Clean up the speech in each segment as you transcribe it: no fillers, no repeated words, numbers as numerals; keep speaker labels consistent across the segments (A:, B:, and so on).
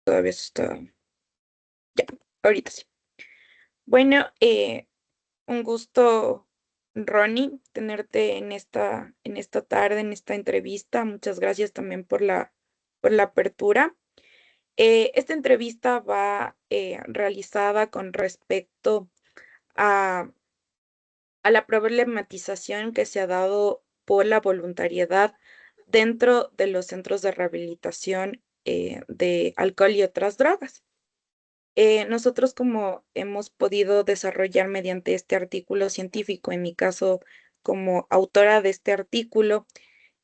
A: Todavía está. Ya, ahorita sí. Bueno, un gusto, Ronnie, tenerte en esta tarde, en esta entrevista. Muchas gracias también por la apertura. Esta entrevista va realizada con respecto a, a la problematización que se ha dado por la voluntariedad dentro de los centros de rehabilitación de alcohol y otras drogas. Nosotros como hemos podido desarrollar mediante este artículo científico, en mi caso como autora de este artículo,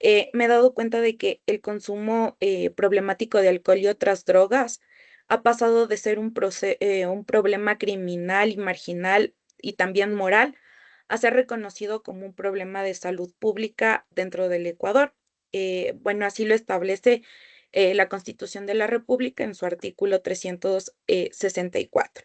A: me he dado cuenta de que el consumo problemático de alcohol y otras drogas ha pasado de ser un problema criminal y marginal y también moral a ser reconocido como un problema de salud pública dentro del Ecuador. Bueno, así lo establece la Constitución de la República en su artículo 364.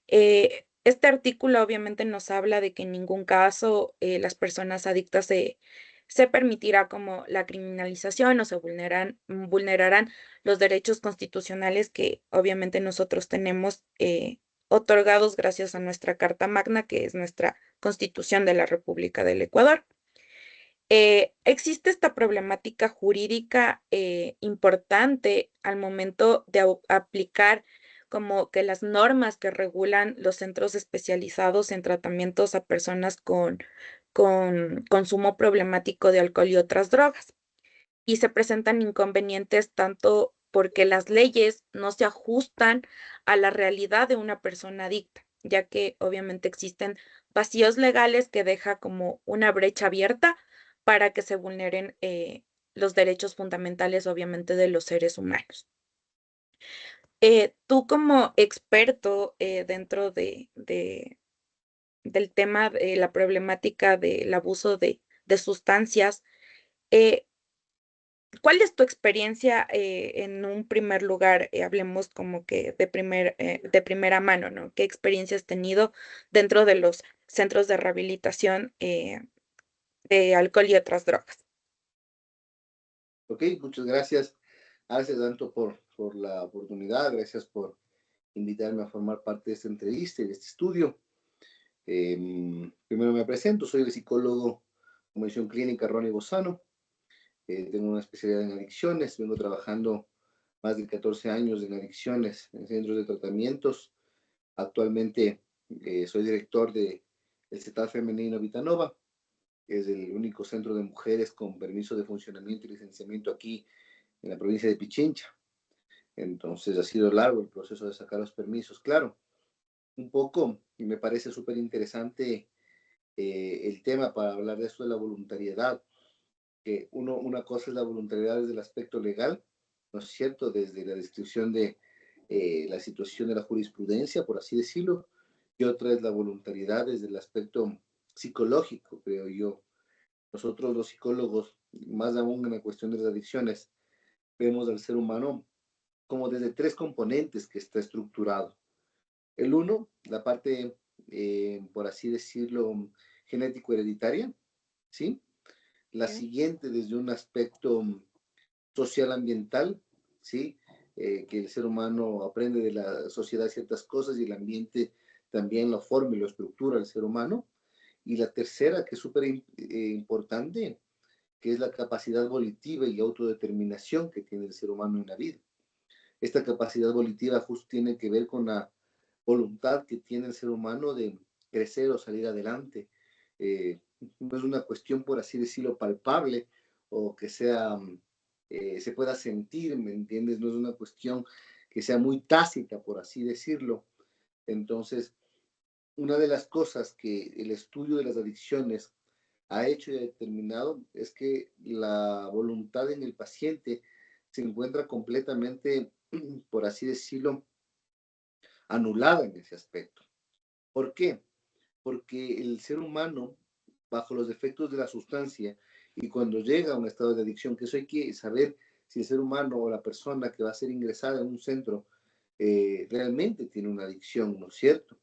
A: Este artículo obviamente nos habla de que en ningún caso las personas adictas se permitirá como la criminalización o se vulnerarán los derechos constitucionales que obviamente nosotros tenemos otorgados gracias a nuestra Carta Magna, que es nuestra Constitución de la República del Ecuador. Existe esta problemática jurídica importante al momento de aplicar como que las normas que regulan los centros especializados en tratamientos a personas con consumo problemático de alcohol y otras drogas. Y se presentan inconvenientes tanto porque las leyes no se ajustan a la realidad de una persona adicta, ya que obviamente existen vacíos legales que deja como una brecha abierta para que se vulneren los derechos fundamentales, obviamente, de los seres humanos. Tú como experto dentro del tema de la problemática del abuso de sustancias, eh, ¿cuál es tu experiencia en un primer lugar? Hablemos como que de primera mano, ¿no? ¿Qué experiencia has tenido dentro de los centros de rehabilitación de alcohol y otras drogas?
B: Ok, muchas gracias. Gracias tanto por la oportunidad, gracias por invitarme a formar parte de esta entrevista y de este estudio. Primero me presento, soy el psicólogo con mención clínica Ronnie Bozano. Tengo una especialidad en adicciones, vengo trabajando más de 14 años en adicciones en centros de tratamientos. Actualmente soy director de el CETAD Femenino Vitanova, que es el único centro de mujeres con permiso de funcionamiento y licenciamiento aquí en la provincia de Pichincha. Entonces ha sido largo el proceso de sacar los permisos, claro. Un poco, y me parece súper interesante el tema para hablar de esto de la voluntariedad, que una cosa es la voluntariedad desde el aspecto legal, ¿no es cierto? Desde la descripción de la situación de la jurisprudencia, por así decirlo, y otra es la voluntariedad desde el aspecto psicológico, creo yo. Nosotros los psicólogos, más aún en la cuestión de las adicciones, vemos al ser humano como desde tres componentes que está estructurado. El uno, la parte, por así decirlo, genético-hereditaria, ¿sí? La
A: ¿Sí?
B: siguiente desde un aspecto social ambiental, ¿sí? Que el ser humano aprende de la sociedad ciertas cosas y el ambiente también lo forma y lo estructura el ser humano. Y la tercera, que es súper importante, que es la capacidad volitiva y autodeterminación que tiene el ser humano en la vida. Esta capacidad volitiva justo tiene que ver con la voluntad que tiene el ser humano de crecer o salir adelante. No es una cuestión, por así decirlo, palpable o que sea, se pueda sentir, ¿me entiendes? No es una cuestión que sea muy tácita, por así decirlo. Entonces, una de las cosas que el estudio de las adicciones ha hecho y ha determinado es que la voluntad en el paciente se encuentra completamente, por así decirlo, anulada en ese aspecto. ¿Por qué? Porque el ser humano, bajo los efectos de la sustancia, y cuando llega a un estado de adicción, que eso hay que saber si el ser humano o la persona que va a ser ingresada en un centro realmente tiene una adicción, ¿no es cierto?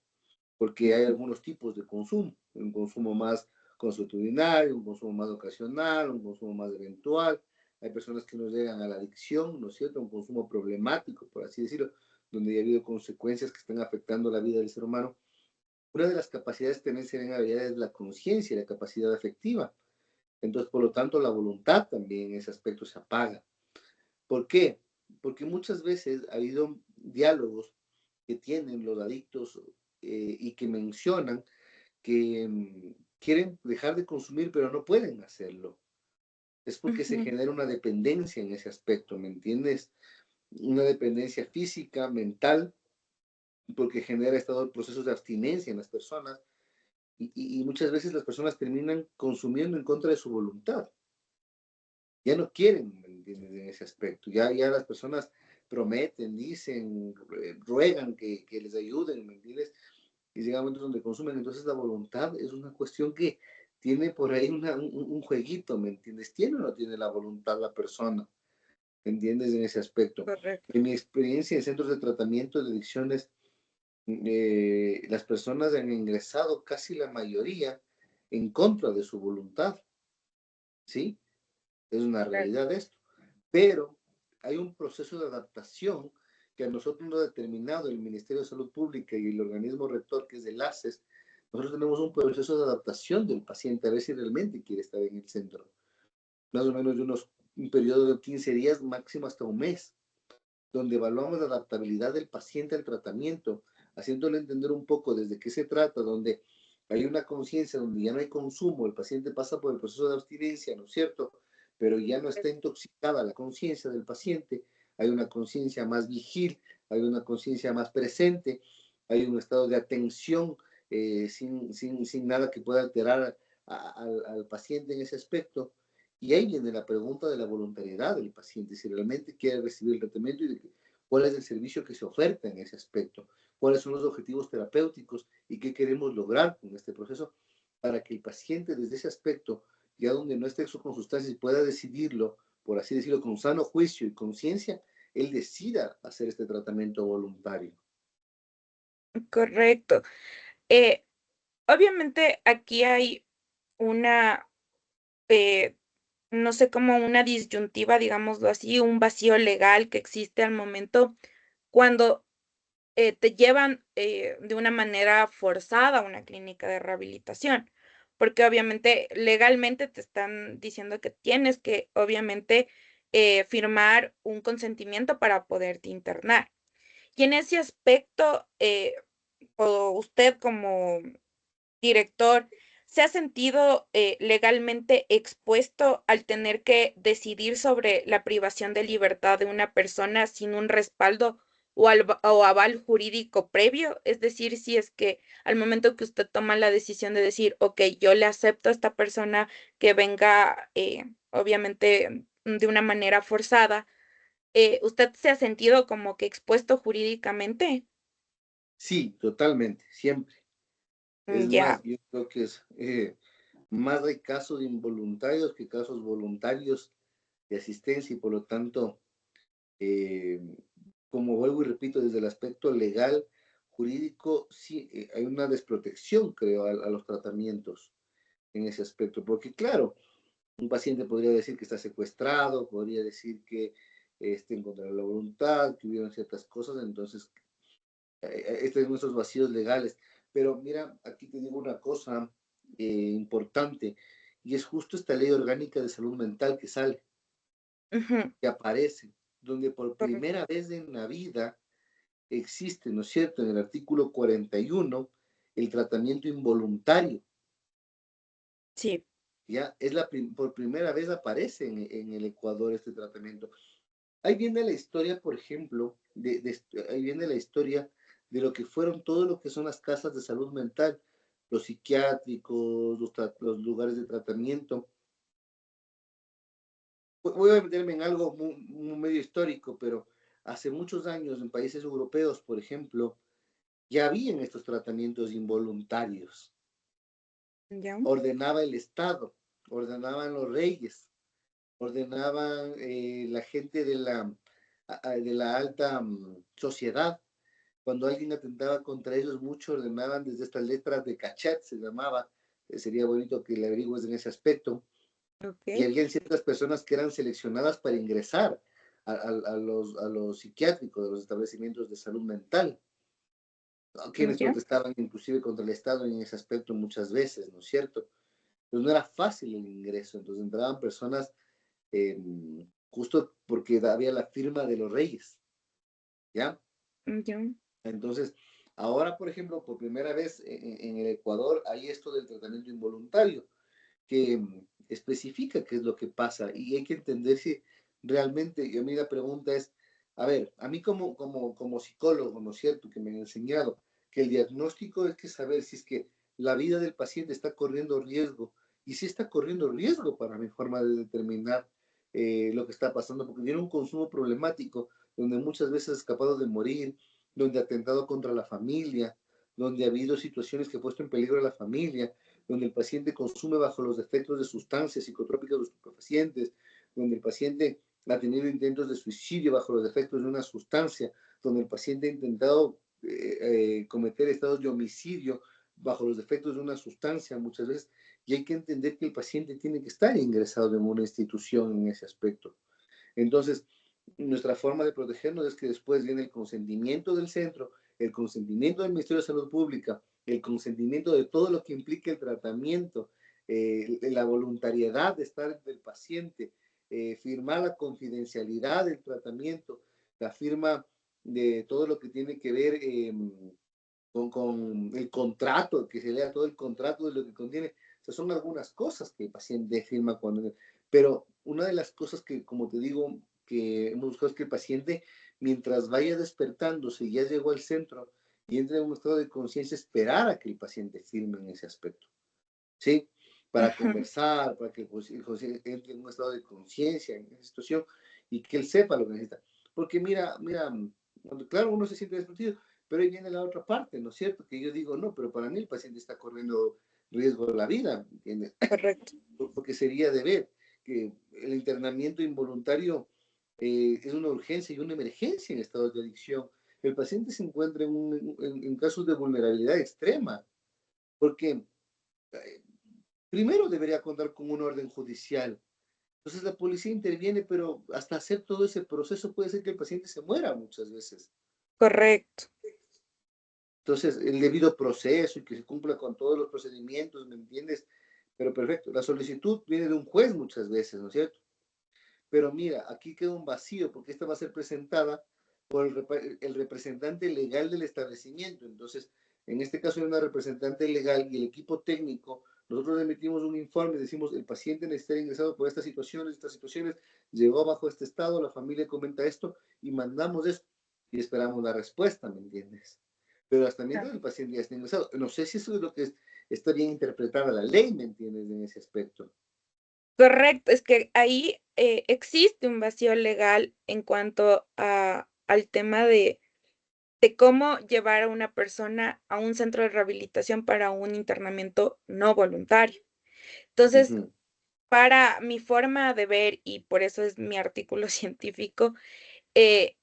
B: Porque hay algunos tipos de consumo, un consumo más consuetudinario, un consumo más ocasional, un consumo más eventual, hay personas que nos llegan a la adicción, ¿no es cierto?, a un consumo problemático, por así decirlo, donde ha habido consecuencias que están afectando la vida del ser humano. Una de las capacidades que también se ven habilidades es la conciencia, la capacidad afectiva. Entonces, por lo tanto, la voluntad también en ese aspecto se apaga. ¿Por qué? Porque muchas veces ha habido diálogos que tienen los adictos y que mencionan que quieren dejar de consumir, pero no pueden hacerlo. Es porque se
A: Ujú.
B: genera una dependencia en ese aspecto, ¿me entiendes? Una dependencia física, mental, porque genera estos procesos de abstinencia en las personas y muchas veces las personas terminan consumiendo en contra de su voluntad. Ya no quieren, ¿me entiendes? En ese aspecto. Ya las personas prometen, dicen, ruegan que les ayuden, ¿me entiendes? Y llega momentos donde consumen. Entonces la voluntad es una cuestión que tiene por ahí un jueguito, ¿me entiendes? ¿Tiene o no tiene la voluntad la persona? ¿Me entiendes? En ese aspecto.
A: Correcto.
B: En mi experiencia en centros de tratamiento de adicciones, las personas han ingresado casi la mayoría en contra de su voluntad, ¿sí? Es una
A: Claro.
B: realidad esto. Pero hay un proceso de adaptación que a nosotros nos ha determinado el Ministerio de Salud Pública y el organismo rector, que es el ACES. Nosotros tenemos un proceso de adaptación del paciente a ver si realmente quiere estar en el centro. Más o menos de un periodo de 15 días, máximo hasta un mes, donde evaluamos la adaptabilidad del paciente al tratamiento, haciéndole entender un poco desde qué se trata, donde hay una conciencia, donde ya no hay consumo, el paciente pasa por el proceso de abstinencia, ¿no es cierto? Pero ya no está intoxicada la conciencia del paciente, hay una conciencia más vigil, hay una conciencia más presente, hay un estado de atención sin nada que pueda alterar al paciente en ese aspecto. Y ahí viene la pregunta de la voluntariedad del paciente, si realmente quiere recibir el tratamiento y de cuál es el servicio que se oferta en ese aspecto, cuáles son los objetivos terapéuticos y qué queremos lograr con este proceso para que el paciente desde ese aspecto, ya donde no esté con sustancias, pueda decidirlo, por así decirlo, con sano juicio y conciencia, él decida hacer este tratamiento voluntario.
A: Correcto. Eh, Obviamente aquí hay una, eh, no sé, como una disyuntiva, digámoslo así, un vacío legal que existe al momento cuando te llevan de una manera forzada a una clínica de rehabilitación, porque obviamente legalmente te están diciendo que tienes que, obviamente, firmar un consentimiento para poderte internar. Y en ese aspecto, o usted como director, ¿se ha sentido, legalmente expuesto al tener que decidir sobre la privación de libertad de una persona sin un respaldo o aval jurídico previo? Es decir, si es que al momento que usted toma la decisión de decir: "Okey, yo le acepto a esta persona que venga, obviamente, de una manera forzada", ¿usted se ha sentido como que expuesto jurídicamente?
B: Sí, totalmente, siempre. Es más,
A: Ya.
B: yo creo que es más hay casos involuntarios que casos voluntarios de asistencia y por lo tanto, eh, como vuelvo y repito, desde el aspecto legal, jurídico, sí hay una desprotección, creo, a los tratamientos en ese aspecto, porque claro, un paciente podría decir que está secuestrado, podría decir que esté en contra de la voluntad, que hubieron ciertas cosas, entonces, estos son nuestros vacíos legales. Pero mira, aquí te digo una cosa importante, y es justo esta ley orgánica de salud mental que sale,
A: Ujú.
B: que aparece, donde por
A: Correcto.
B: primera vez en la vida existe, ¿no es cierto?, en el artículo 41, el tratamiento involuntario.
A: Sí.
B: Ya es por primera vez aparece en el Ecuador este tratamiento. Ahí viene la historia, por ejemplo, ahí viene la historia de lo que fueron todo lo que son las casas de salud mental, los psiquiátricos, los lugares de tratamiento. Voy a meterme en algo muy medio histórico, pero hace muchos años en países europeos, por ejemplo, ya habían estos tratamientos involuntarios.
A: Ya.
B: Ordenaba el Estado, ordenaban los reyes, ordenaban la gente de la alta sociedad. Cuando alguien atentaba contra ellos, muchos ordenaban desde estas letras de cachet, se llamaba, sería bonito que le averigües en ese aspecto, Y
A: okey,
B: había ciertas personas que eran seleccionadas para ingresar a los psiquiátricos, de los establecimientos de salud mental, ¿no? Quienes
A: ya,
B: protestaban inclusive contra el Estado en ese aspecto muchas veces, ¿no es cierto? Pues no era fácil el ingreso, entonces entraban personas justo porque había la firma de los reyes, ¿ya?
A: ya,
B: Entonces, ahora, por ejemplo, por primera vez en el Ecuador hay esto del tratamiento involuntario, que especifica qué es lo que pasa y hay que entender si realmente, y a mí la pregunta es, a ver, a mí como psicólogo, ¿no es cierto?, que me han enseñado que el diagnóstico es que saber si es que la vida del paciente está corriendo riesgo y si está corriendo riesgo para mi forma de determinar lo que está pasando, porque tiene un consumo problemático donde muchas veces ha escapado de morir, donde ha atentado contra la familia, donde ha habido situaciones que ha puesto en peligro a la familia, donde el paciente consume bajo los efectos de sustancias psicotrópicas o estupefacientes, donde el paciente ha tenido intentos de suicidio bajo los efectos de una sustancia, donde el paciente ha intentado cometer estados de homicidio bajo los efectos de una sustancia muchas veces, y hay que entender que el paciente tiene que estar ingresado en una institución en ese aspecto. Entonces, nuestra forma de protegernos es que después viene el consentimiento del centro, el consentimiento del Ministerio de Salud Pública, el consentimiento de todo lo que implique el tratamiento, la voluntariedad de estar del paciente, firmar la confidencialidad del tratamiento, la firma de todo lo que tiene que ver con el contrato, que se lea todo el contrato de lo que contiene. O sea, son algunas cosas que el paciente firma cuando... Pero una de las cosas que, como te digo, que hemos buscado es que el paciente, mientras vaya despertándose y ya llegó al centro y entre en un estado de conciencia, esperar a que el paciente firme en ese aspecto, ¿sí? Para
A: ajá,
B: conversar, para que el paciente entre en un estado de conciencia en esa situación y que él sepa lo que necesita. Porque mira, claro, uno se siente desprotegido, pero ahí viene la otra parte, ¿no es cierto? Que yo digo, no, pero para mí el paciente está corriendo riesgo de la vida, ¿entiendes?
A: correcto,
B: Porque sería de ver que el internamiento involuntario es una urgencia y una emergencia en estados de adicción. El paciente se encuentra en casos de vulnerabilidad extrema, porque eh, primero debería contar con una orden judicial. Entonces la policía interviene, pero hasta hacer todo ese proceso puede ser que el paciente se muera muchas veces.
A: correcto,
B: Entonces, el debido proceso y que se cumpla con todos los procedimientos, ¿me entiendes? Pero perfecto, la solicitud viene de un juez muchas veces, ¿no es cierto? Pero mira, aquí queda un vacío porque esta va a ser presentada por el representante legal del establecimiento. Entonces, en este caso hay una representante legal y el equipo técnico, nosotros emitimos un informe, decimos, el paciente necesita ingresado por estas situaciones, llegó bajo este estado, la familia comenta esto y mandamos eso y esperamos la respuesta, ¿me entiendes? Pero hasta mientras el paciente ya está ingresado, no sé si eso es lo que está bien interpretada la ley, ¿me entiendes? En ese aspecto.
A: correcto. Es que ahí, existe un vacío legal en cuanto al tema de cómo llevar a una persona a un centro de rehabilitación para un internamiento no voluntario.
B: Uh
A: Entonces,
B: -huh.
A: para mi forma de ver, y por eso es mi artículo científico, eh,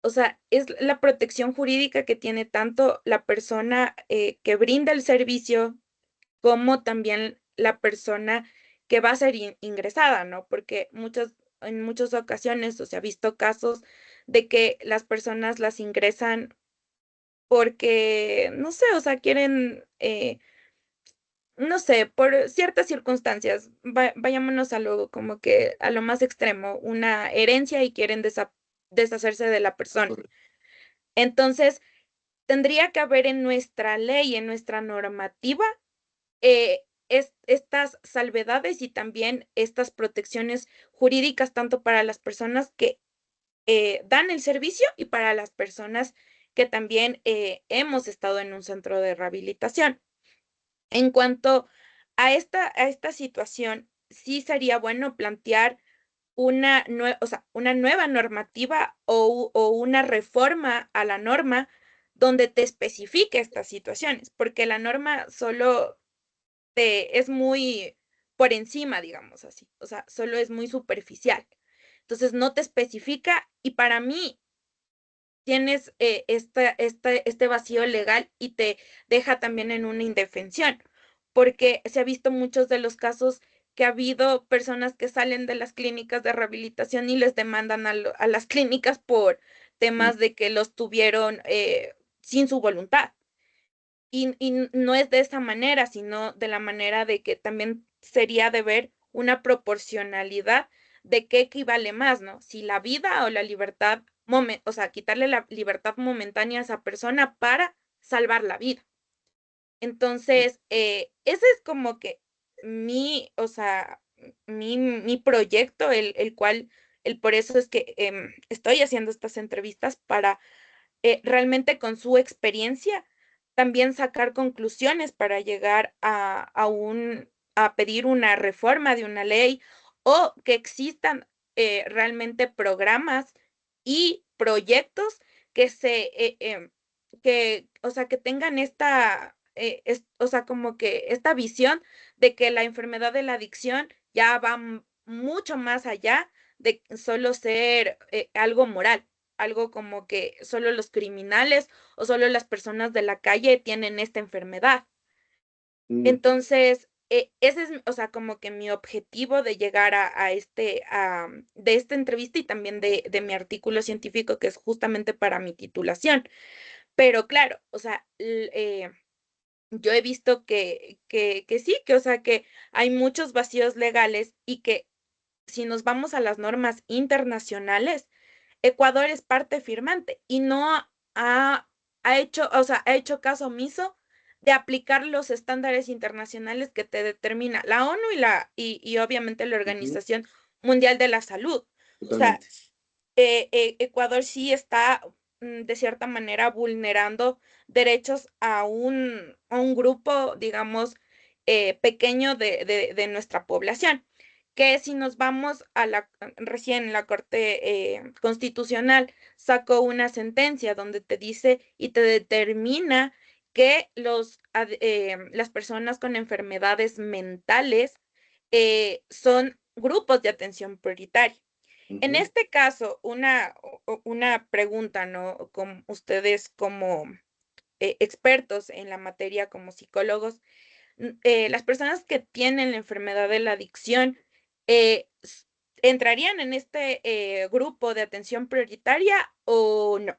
A: o sea, es la protección jurídica que tiene tanto la persona, que brinda el servicio, como también la persona que va a ser ingresada, ¿no? Porque en muchas ocasiones, o se ha visto casos de que las personas las ingresan porque, no sé, o sea, quieren, no sé, por ciertas circunstancias, vayámonos a lo como que a lo más extremo, una herencia y quieren deshacerse de la persona. Entonces, tendría que haber en nuestra ley, en nuestra normativa, estas salvedades y también estas protecciones jurídicas, tanto para las personas que dan el servicio y para las personas que también hemos estado en un centro de rehabilitación. En cuanto a esta situación, sí sería bueno plantear o sea, una nueva normativa o una reforma a la norma donde te especifique estas situaciones, porque la norma solo es muy por encima, digamos así, o sea, solo es muy superficial. Entonces, no te especifica y para mí tienes, este vacío legal y te deja también en una indefensión, porque se ha visto muchos de los casos que ha habido personas que salen de las clínicas de rehabilitación y les demandan a las clínicas por
B: Mm,
A: temas de que los tuvieron sin su voluntad. Y no es de esa manera, sino de la manera de que también sería de ver una proporcionalidad de qué equivale más, ¿no? Si la vida o la libertad, o sea, quitarle la libertad momentánea a esa persona para salvar la vida. Entonces, ese es como que o sea, mi proyecto, el cual, por eso es que estoy haciendo estas entrevistas para realmente con su experiencia también sacar conclusiones para llegar a pedir una reforma de una ley o que existan realmente programas y proyectos que o sea, que tengan o sea, como que esta visión de que la enfermedad de la adicción ya va mucho más allá de solo ser algo moral, algo como que solo los criminales o solo las personas de la calle tienen esta enfermedad.
B: mm,
A: Entonces, ese es, o sea, como que mi objetivo de llegar de esta entrevista y también de mi artículo científico, que es justamente para mi titulación. Pero claro, o sea, yo he visto que sí, que, o sea, que hay muchos vacíos legales y que si nos vamos a las normas internacionales, Ecuador es parte firmante y no ha, ha hecho, o sea, ha hecho caso omiso de aplicar los estándares internacionales que te determina la ONU y obviamente la
B: ujú,
A: Organización Mundial de la Salud. O sea,
B: totalmente.
A: Ecuador sí está de cierta manera vulnerando derechos a un grupo, digamos, pequeño de nuestra población, que si nos vamos recién la Corte Constitucional sacó una sentencia donde te dice y te determina que las personas con enfermedades mentales son grupos de atención prioritaria. En
B: Ujú.
A: este caso, una pregunta, ¿no? Con ustedes como expertos en la materia, como psicólogos, las personas que tienen la enfermedad de la adicción, ¿entrarían en este grupo de atención prioritaria o no?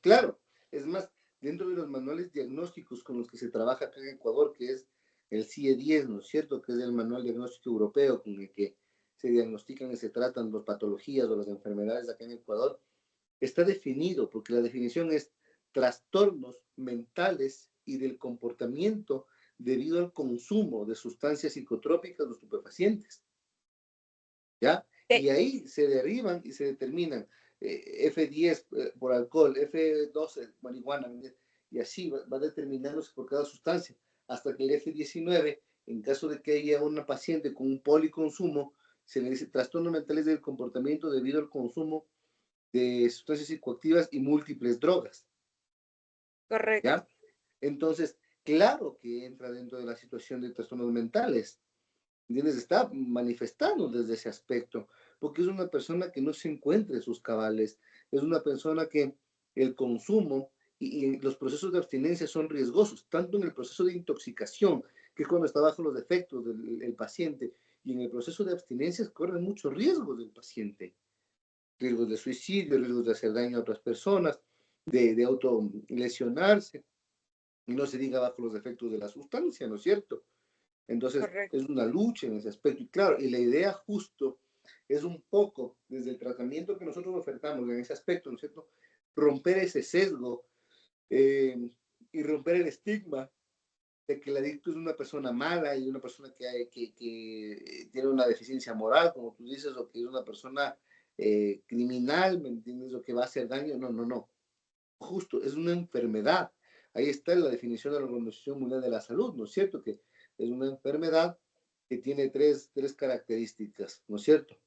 B: Claro, es más, dentro de los manuales diagnósticos con los que se trabaja acá en Ecuador, que es el CIE-10, ¿no es cierto? Que es el manual diagnóstico europeo con el que se diagnostican y se tratan las patologías o las enfermedades acá en Ecuador, está definido, porque la definición es trastornos mentales y del comportamiento debido al consumo de sustancias psicotrópicas o estupefacientes. ¿Ya?
A: Eh,
B: Y ahí se derivan y se determinan F10 por alcohol, F12 marihuana, y así va determinándose por cada sustancia, hasta que el F19, en caso de que haya una paciente con un policonsumo, se le dice trastornos mentales del comportamiento debido al consumo de sustancias psicoactivas y múltiples drogas,
A: correcto,
B: ¿ya? Entonces, claro que entra dentro de la situación de trastornos mentales, ¿entiendes? Está manifestando desde ese aspecto, porque es una persona que no se encuentra en sus cabales, es una persona que el consumo y los procesos de abstinencia son riesgosos, tanto en el proceso de intoxicación, que es cuando está bajo los efectos del paciente, y en el proceso de abstinencia corren muchos riesgos del paciente, riesgos de suicidio, riesgos de hacer daño a otras personas, de autolesionarse, y no se diga bajo los efectos de la sustancia, ¿no es cierto? Entonces, es
A: correcto,
B: una lucha en ese aspecto. Y claro, y la idea justo es un poco, desde el tratamiento que nosotros ofertamos en ese aspecto, ¿no es cierto? Romper ese sesgo y romper el estigma de que el adicto es una persona mala y una persona que tiene una deficiencia moral, como tú dices, o que es una persona criminal, ¿me entiendes? O que va a hacer daño. No, no, no. Justo, es una enfermedad. Ahí está la definición de la Organización Mundial de la Salud, ¿no es cierto? Que es una enfermedad que tiene tres características, ¿no es cierto?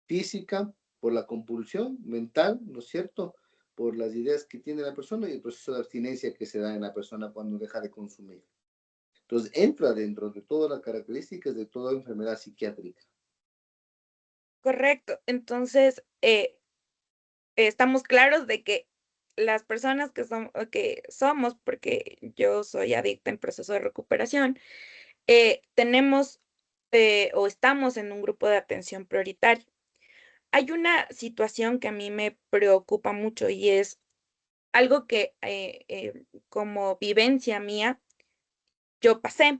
B: Física, por la compulsión mental, ¿no es cierto? Por las ideas que tiene la persona y el proceso de abstinencia que se da en la persona cuando deja de consumir. Entonces, entra dentro de todas las características de toda enfermedad psiquiátrica.
A: correcto. Entonces, estamos claros de que las personas que somos, porque yo soy adicta en proceso de recuperación, tenemos o estamos en un grupo de atención prioritaria. Hay una situación que a mí me preocupa mucho y es algo que como vivencia mía yo pasé.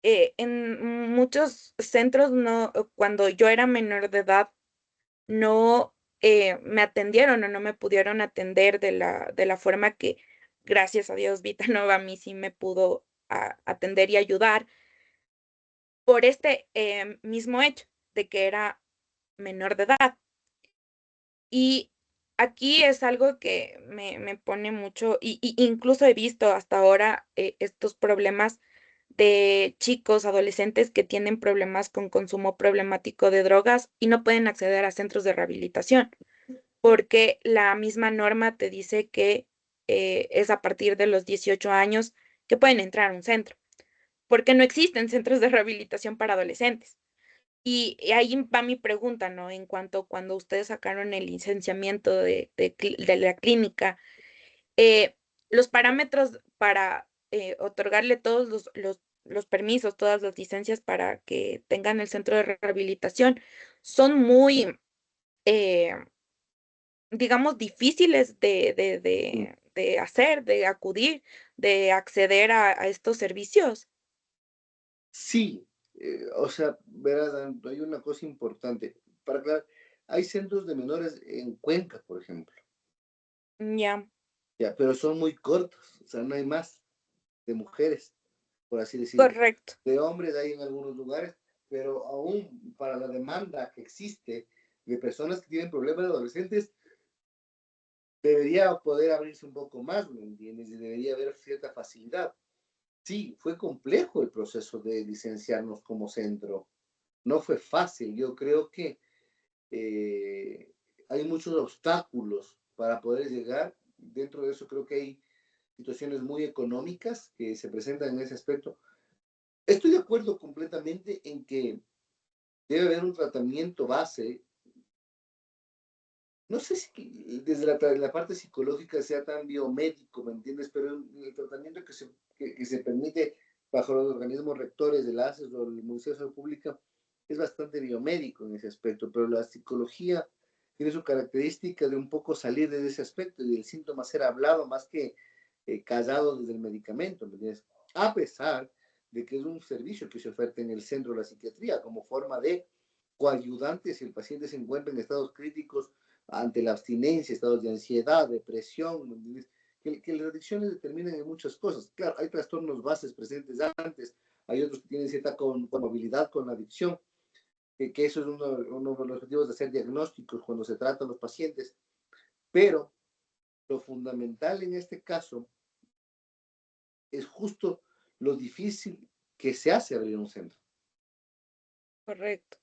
A: En muchos centros no, cuando yo era menor de edad, no me atendieron o no me pudieron atender de la forma que, gracias a Dios, Vitanova a mí sí me pudo atender y ayudar por este mismo hecho de que era menor de edad. Y aquí es algo que me pone mucho, y incluso he visto hasta ahora estos problemas de chicos, adolescentes que tienen problemas con consumo problemático de drogas y no pueden acceder a centros de rehabilitación, porque la misma norma te dice que es a partir de los 18 años que pueden entrar a un centro, porque no existen centros de rehabilitación para adolescentes. Y ahí va mi pregunta, ¿no? En cuanto cuando ustedes sacaron el licenciamiento de la clínica, eh, los parámetros para otorgarle todos los permisos, todas las licencias para que tengan el centro de rehabilitación son muy, eh, digamos, difíciles de hacer, de acudir, de acceder a estos servicios.
B: Sí, o sea, verás, hay una cosa importante. Para aclarar, hay centros de menores en Cuenca, por ejemplo,
A: Ya,
B: ya, pero son muy cortos, o sea, no hay más de mujeres, por así decirlo.
A: correcto,
B: De hombres hay en algunos lugares, pero aún para la demanda que existe de personas que tienen problemas de adolescentes, debería poder abrirse un poco más, ¿me entiendes? Y debería haber cierta facilidad. Sí, fue complejo el proceso de licenciarnos como centro. No fue fácil. Yo creo que eh, hay muchos obstáculos para poder llegar. Dentro de eso creo que hay situaciones muy económicas que se presentan en ese aspecto. Estoy de acuerdo completamente en que debe haber un tratamiento base. No sé si desde la parte psicológica sea tan biomédico, ¿me entiendes? Pero el tratamiento que se permite bajo los organismos rectores del ACES o el Ministerio de Salud Pública es bastante biomédico en ese aspecto, pero la psicología tiene su característica de un poco salir de ese aspecto y el síntoma ser hablado más que callado desde el medicamento, ¿me entiendes? A pesar de que es un servicio que se oferta en el centro de la psiquiatría como forma de coayudante si el paciente se encuentra en estados críticos ante la abstinencia, estados de ansiedad, depresión, ¿me entiendes? Que las adicciones determinan en muchas cosas. Claro, hay trastornos bases presentes antes, hay otros que tienen cierta comorbilidad con la adicción, que eso es uno de los objetivos de hacer diagnósticos cuando se tratan los pacientes, pero lo fundamental en este caso es justo lo difícil que se hace abrir un centro.
A: correcto.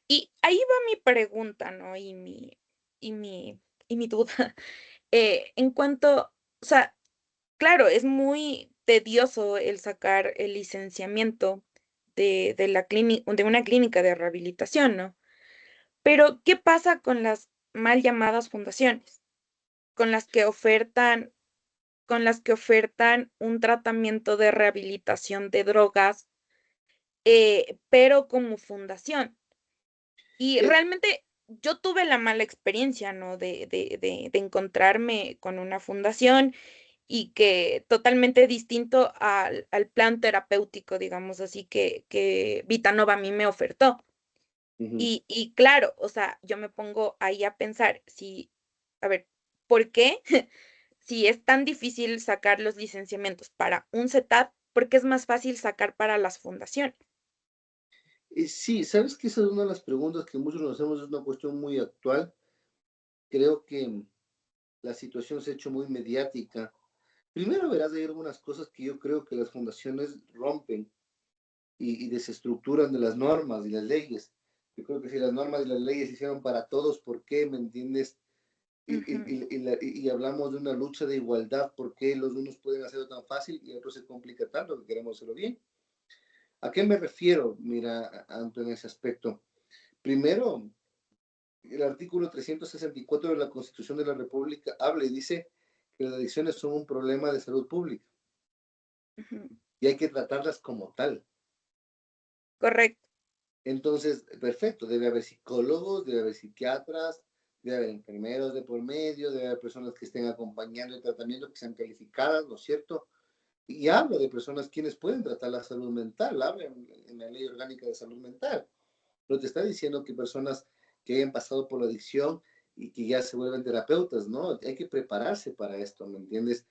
A: Y ahí va mi pregunta, ¿no? Y mi, y mi duda. En cuanto, o sea, claro, es muy tedioso el sacar el licenciamiento de la de una clínica de rehabilitación, ¿no? Pero, ¿qué pasa con las mal llamadas fundaciones? Con las que ofertan, con las que ofertan un tratamiento de rehabilitación de drogas, pero como fundación. Y
B: Eh,
A: realmente yo tuve la mala experiencia, ¿no? De encontrarme con una fundación y que totalmente distinto al plan terapéutico, digamos así, que Vitanova a mí me ofertó.
B: uh -huh.
A: Y claro, o sea, yo me pongo ahí a pensar, si, a ver, ¿por qué? Si es tan difícil sacar los licenciamientos para un CETAD, ¿por qué es más fácil sacar para las fundaciones?
B: Sí, sabes que esa es una de las preguntas que muchos nos hacemos, es una cuestión muy actual. Creo que la situación se ha hecho muy mediática. Primero verás, hay algunas cosas que yo creo que las fundaciones rompen y desestructuran de las normas y las leyes. Yo creo que si las normas y las leyes se hicieron para todos, ¿por qué? ¿Me entiendes?
A: Ujú,
B: Y hablamos de una lucha de igualdad, ¿por qué los unos pueden hacerlo tan fácil y otros se complica tanto que queremos hacerlo bien? ¿A qué me refiero? Mira, Anto, en ese aspecto. Primero, el artículo 364 de la Constitución de la República habla y dice que las adicciones son un problema de salud pública.
A: ujú.
B: y hay que tratarlas como tal.
A: correcto,
B: Entonces, perfecto, debe haber psicólogos, debe haber psiquiatras, debe haber enfermeros de por medio, debe haber personas que estén acompañando el tratamiento, que sean calificadas, ¿no es cierto? Y habla de personas quienes pueden tratar la salud mental, habla en la ley orgánica de salud mental. Pero te está diciendo que personas que hayan pasado por la adicción y que ya se vuelven terapeutas, ¿no? Hay que prepararse para esto, ¿me entiendes?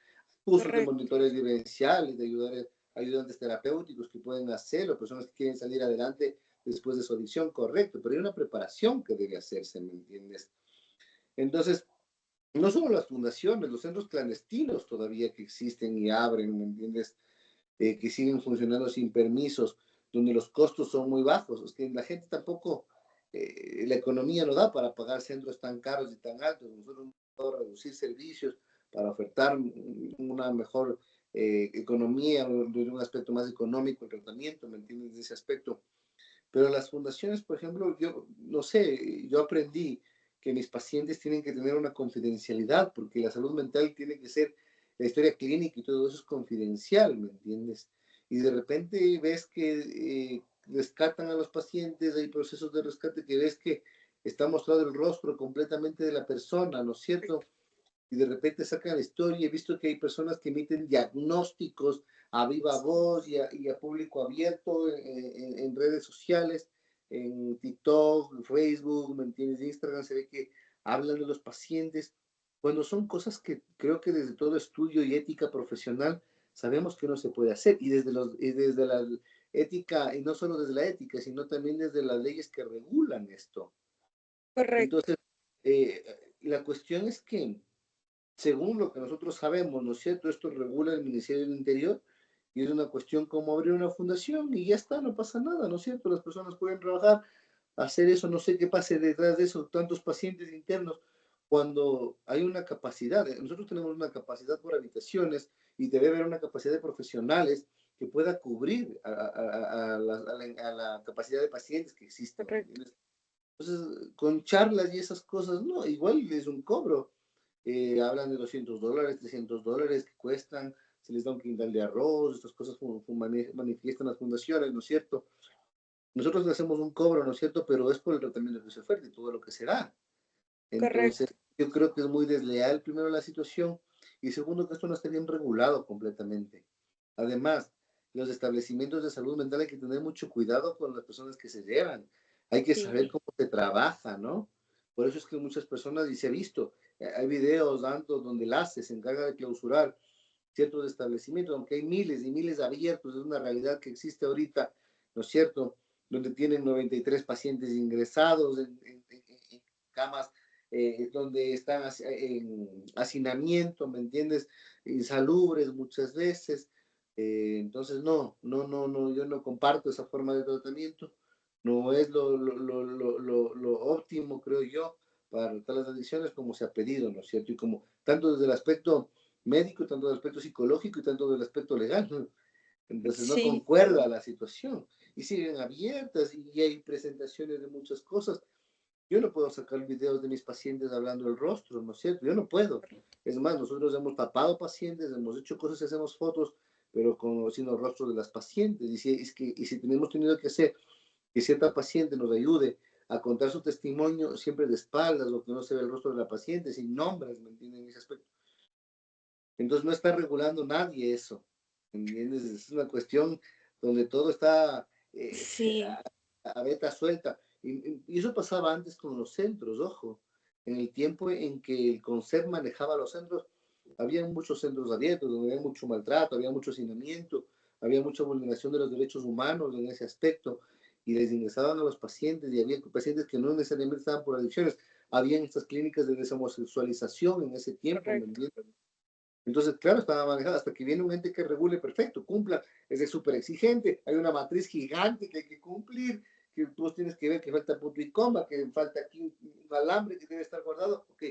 B: Cursos de
A: correcto,
B: monitores vivenciales, de ayudantes terapéuticos que pueden hacerlo, personas que quieren salir adelante después de su adicción, correcto, pero hay una preparación que debe hacerse, ¿me entiendes? Entonces, no solo las fundaciones, los centros clandestinos todavía que existen y abren, ¿me entiendes? Que siguen funcionando sin permisos, donde los costos son muy bajos. Es que la gente tampoco, la economía no da para pagar centros tan caros y tan altos. Nosotros podemos reducir servicios para ofertar una mejor economía, desde un aspecto más económico, el tratamiento, ¿me entiendes? De ese aspecto. Pero las fundaciones, por ejemplo, yo no sé, yo aprendí que mis pacientes tienen que tener una confidencialidad, porque la salud mental tiene que ser, la historia clínica y todo eso es confidencial, ¿me entiendes? Y de repente ves que rescatan a los pacientes, hay procesos de rescate que ves que está mostrado el rostro completamente de la persona, ¿no es cierto? Y de repente sacan la historia. He visto que hay personas que emiten diagnósticos a viva voz y a público abierto en redes sociales, en TikTok, Facebook, ¿me entiendes? Instagram, se ve que hablan de los pacientes, cuando son cosas que creo que desde todo estudio y ética profesional sabemos que no se puede hacer. Y desde la ética, y no solo desde la ética, sino también desde las leyes que regulan esto.
A: correcto,
B: Entonces, eh, la cuestión es que según lo que nosotros sabemos, ¿no es cierto? Esto regula el Ministerio del Interior y es una cuestión como abrir una fundación y ya está, no pasa nada, ¿no es cierto? Las personas pueden trabajar, hacer eso, no sé qué pase detrás de eso, tantos pacientes internos, cuando hay una capacidad, nosotros tenemos una capacidad por habitaciones y debe haber una capacidad de profesionales que pueda cubrir a la capacidad de pacientes que existen, ¿me
A: correcto.
B: entiendes? Entonces, con charlas y esas cosas, no, igual es un cobro. Hablan de $200, $300 que cuestan, se les da un quintal de arroz, estas cosas manifiestan las fundaciones, ¿no es cierto? Nosotros le hacemos un cobro, ¿no es cierto? Pero es por el tratamiento que se oferta y todo lo que se da. Entonces,
A: Correcto.
B: yo creo que es muy desleal, primero, la situación, y segundo, que esto no está bien regulado completamente. Además, los establecimientos de salud mental hay que tener mucho cuidado con las personas que se llevan. Hay que saber
A: Sí,
B: cómo se trabaja, ¿no? Por eso es que muchas personas, y se ha visto, hay videos dando donde el ACE se encarga de clausurar ciertos establecimientos, aunque hay miles y miles abiertos, es una realidad que existe ahorita, ¿no es cierto? Donde tienen 93 pacientes ingresados en camas donde están en hacinamiento, ¿me entiendes? Insalubres muchas veces. Entonces, no, yo no comparto esa forma de tratamiento. No es lo óptimo, creo yo, para tratar las adicciones como se ha pedido, ¿no es cierto? Y como tanto desde el aspecto médico, tanto del aspecto psicológico y tanto del aspecto legal, ¿no? Entonces no
A: sí,
B: concuerda la situación y siguen abiertas y hay presentaciones de muchas cosas. Yo no puedo sacar videos de mis pacientes hablando el rostro, ¿no es cierto? Yo no puedo. Es más, nosotros hemos tapado pacientes, hemos hecho cosas y hacemos fotos, pero sin los rostros de las pacientes. Y si tenemos tenido que hacer que cierta paciente nos ayude a contar su testimonio siempre de espaldas, lo que no se ve el rostro de la paciente, sin nombres, ¿me entienden? En ese aspecto. Entonces no está regulando nadie eso, ¿entiendes? Es una cuestión donde todo está
A: sí,
B: a beta suelta. Y eso pasaba antes con los centros, ojo. En el tiempo en que el CONSEP manejaba los centros, había muchos centros abiertos, donde había mucho maltrato, había mucho hacinamiento, había mucha vulneración de los derechos humanos en ese aspecto, y les ingresaban a los pacientes, y había pacientes que no necesariamente estaban por adicciones. Habían estas clínicas de deshomosexualización en ese tiempo, ¿me
A: correcto.
B: entiendes? Entonces, claro, estaba manejada hasta que viene un ente que regule perfecto, cumpla, es súper exigente, hay una matriz gigante que hay que cumplir, que tú tienes que ver que falta punto y coma, que falta aquí un alambre que debe estar guardado, ok,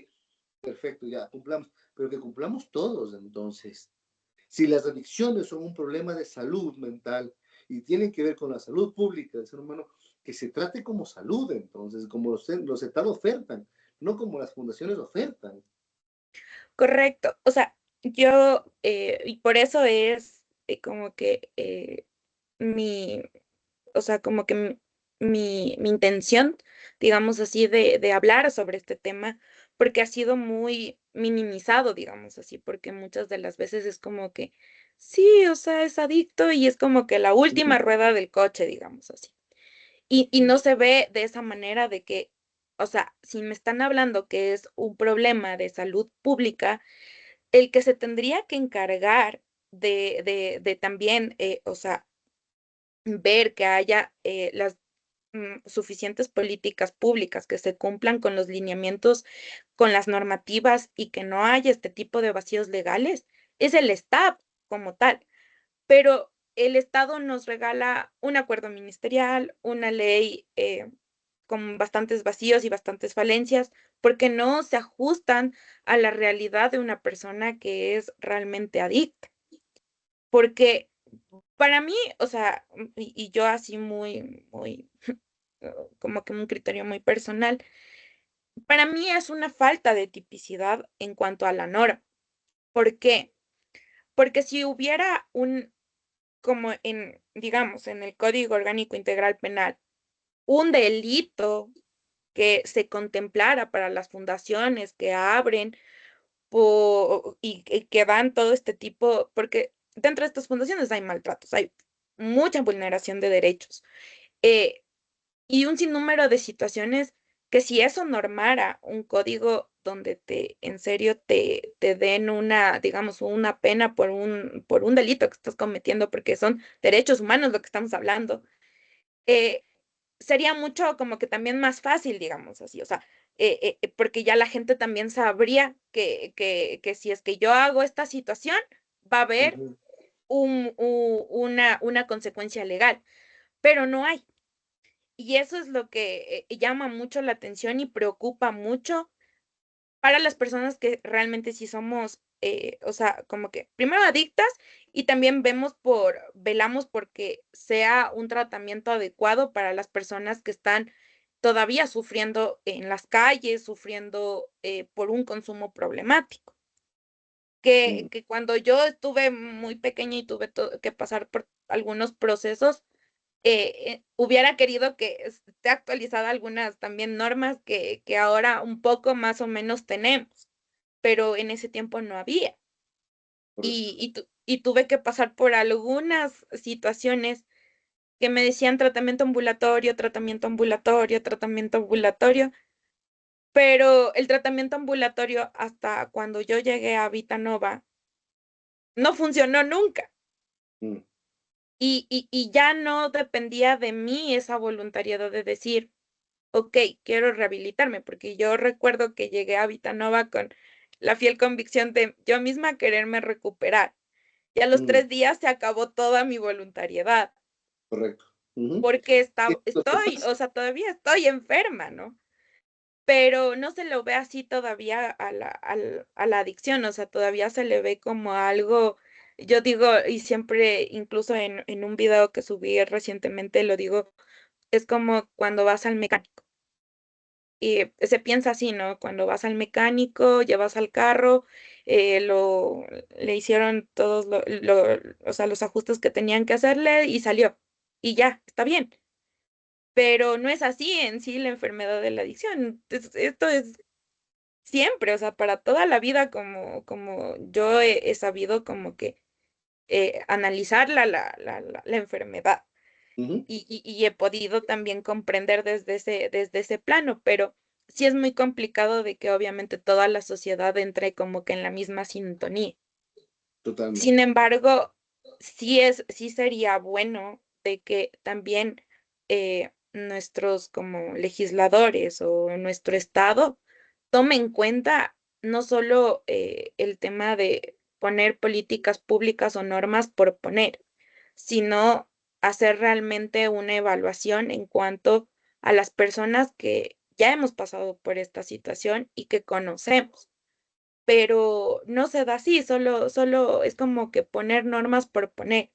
B: perfecto, ya cumplamos, pero que cumplamos todos entonces. Si las adicciones son un problema de salud mental y tienen que ver con la salud pública del ser humano, que se trate como salud entonces, como los estados ofertan, no como las fundaciones ofertan.
A: Correcto. O sea, yo, y por eso es, como que mi, o sea, como que mi intención, digamos así, de hablar sobre este tema, porque ha sido muy minimizado, digamos así, porque muchas de las veces es como que, sí, o sea, es adicto y es como que la última
B: Ujú,
A: rueda del coche, digamos así. Y no se ve de esa manera de que, o sea, si me están hablando que es un problema de salud pública, el que se tendría que encargar de también, o sea, ver que haya las suficientes políticas públicas que se cumplan con los lineamientos, con las normativas y que no haya este tipo de vacíos legales, es el Estado como tal. Pero el Estado nos regala un acuerdo ministerial, una ley con bastantes vacíos y bastantes falencias, porque no se ajustan a la realidad de una persona que es realmente adicta. Porque para mí, o sea, y yo así muy, como que un criterio muy personal, para mí es una falta de tipicidad en cuanto a la norma. ¿Por qué? Porque si hubiera como digamos, en el Código Orgánico Integral Penal, un delito que se contemplara para las fundaciones que abren y que dan todo este tipo, porque dentro de estas fundaciones hay maltratos, hay mucha vulneración de derechos. eh, y un sinnúmero de situaciones que si eso normara un código donde en serio te den una, digamos, una pena por un delito que estás cometiendo, porque son derechos humanos lo que estamos hablando, eh, sería mucho como que también más fácil, digamos así, o sea, porque ya la gente también sabría que si es que yo hago esta situación, va a haber
B: ujú,
A: una consecuencia legal, pero no hay. Y eso es lo que llama mucho la atención y preocupa mucho para las personas que realmente sí somos, o sea, como que primero adictas y también velamos porque sea un tratamiento adecuado para las personas que están todavía sufriendo en las calles, sufriendo por un consumo problemático.
B: ujú.
A: Que cuando yo estuve muy pequeña y tuve que pasar por algunos procesos, hubiera querido que esté actualizada algunas también normas que ahora un poco más o menos tenemos, pero en ese tiempo no había.
B: Correcto.
A: Y tuve que pasar por algunas situaciones que me decían tratamiento ambulatorio, tratamiento ambulatorio, tratamiento ambulatorio, pero el tratamiento ambulatorio hasta cuando yo llegué a Vitanova no funcionó nunca.
B: Mm,
A: Y ya no dependía de mí esa voluntariedad de decir, okey, quiero rehabilitarme, porque yo recuerdo que llegué a Vitanova con la fiel convicción de yo misma quererme recuperar, y a los
B: mm,
A: 3 días se acabó toda mi voluntariedad,
B: correcto. Ujú.
A: porque
B: Sí, lo que
A: estoy,
B: pasa.
A: o sea, todavía estoy enferma, ¿no? Pero no se lo ve así todavía a la adicción, o sea, todavía se le ve como algo, yo digo, y siempre, incluso en un video que subí recientemente lo digo, es como cuando vas al mecánico. Y se piensa así, ¿no? Cuando vas al mecánico, llevas al carro, le hicieron todos o sea, los ajustes que tenían que hacerle y salió. Y ya, está bien. Pero no es así en sí la enfermedad de la adicción. Esto es siempre, o sea, para toda la vida, como yo he sabido como que analizar la enfermedad.
B: Ujú,
A: Y he podido también comprender desde ese plano, pero sí es muy complicado de que obviamente toda la sociedad entre como que en la misma sintonía. Sin
B: totalmente.
A: embargo, sí sería bueno de que también nuestros como legisladores o nuestro Estado tome en cuenta no solo el tema de poner políticas públicas o normas por poner, sino hacer realmente una evaluación en cuanto a las personas que ya hemos pasado por esta situación y que conocemos. Pero no se da así, solo es como que poner normas por poner,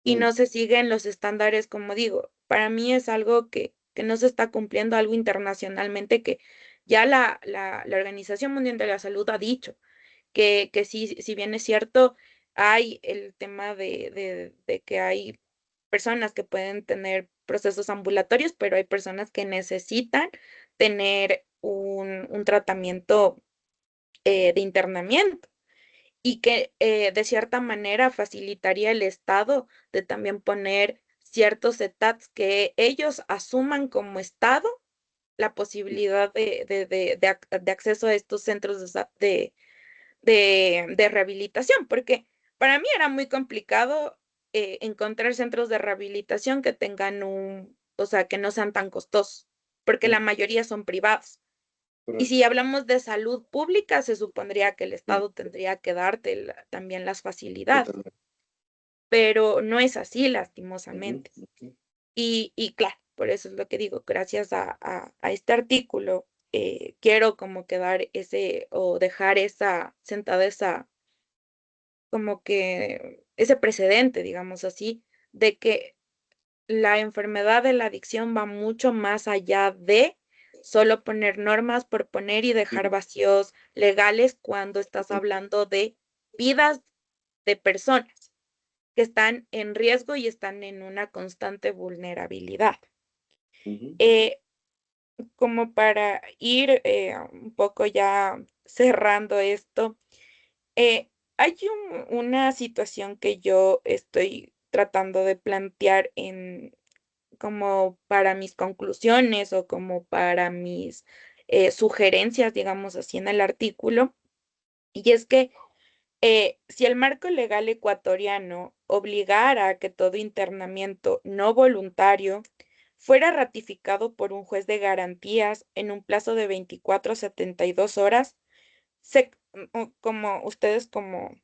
A: y
B: Mm,
A: no se siguen los estándares, como digo, para mí es algo que no se está cumpliendo, algo internacionalmente que ya la Organización Mundial de la Salud ha dicho, que sí, si bien es cierto, hay el tema de que hay personas que pueden tener procesos ambulatorios, pero hay personas que necesitan tener un tratamiento, de internamiento. Y que, de cierta manera facilitaría el Estado de también poner ciertos etats que ellos asuman como Estado la posibilidad de acceso a estos centros de rehabilitación, porque para mí era muy complicado, encontrar centros de rehabilitación que tengan o sea, que no sean tan costosos, porque la
B: Mm,
A: mayoría son privados. Y si
B: correcto.
A: hablamos de salud pública, se supondría que el
B: Mm,
A: Estado tendría que darte también las facilidades,
B: totalmente.
A: pero no es así,
B: Ujú,
A: lastimosamente.
B: ujú,
A: Y claro, por eso es lo que digo, gracias a este artículo, quiero como que dar ese o dejar sentada como que ese precedente, digamos así, de que la enfermedad de la adicción va mucho más allá de solo poner normas por poner y dejar
B: ujú,
A: vacíos legales cuando estás hablando de vidas de personas que están en riesgo y están en una constante vulnerabilidad.
B: ujú,
A: Eh, Como para ir, un poco ya cerrando esto, hay una situación que yo estoy tratando de plantear como para mis conclusiones o como para mis, sugerencias, digamos así, en el artículo, y es que, si el marco legal ecuatoriano obligara a que todo internamiento no voluntario fuera ratificado por un juez de garantías en un plazo de 24 a 72 horas, como ustedes como,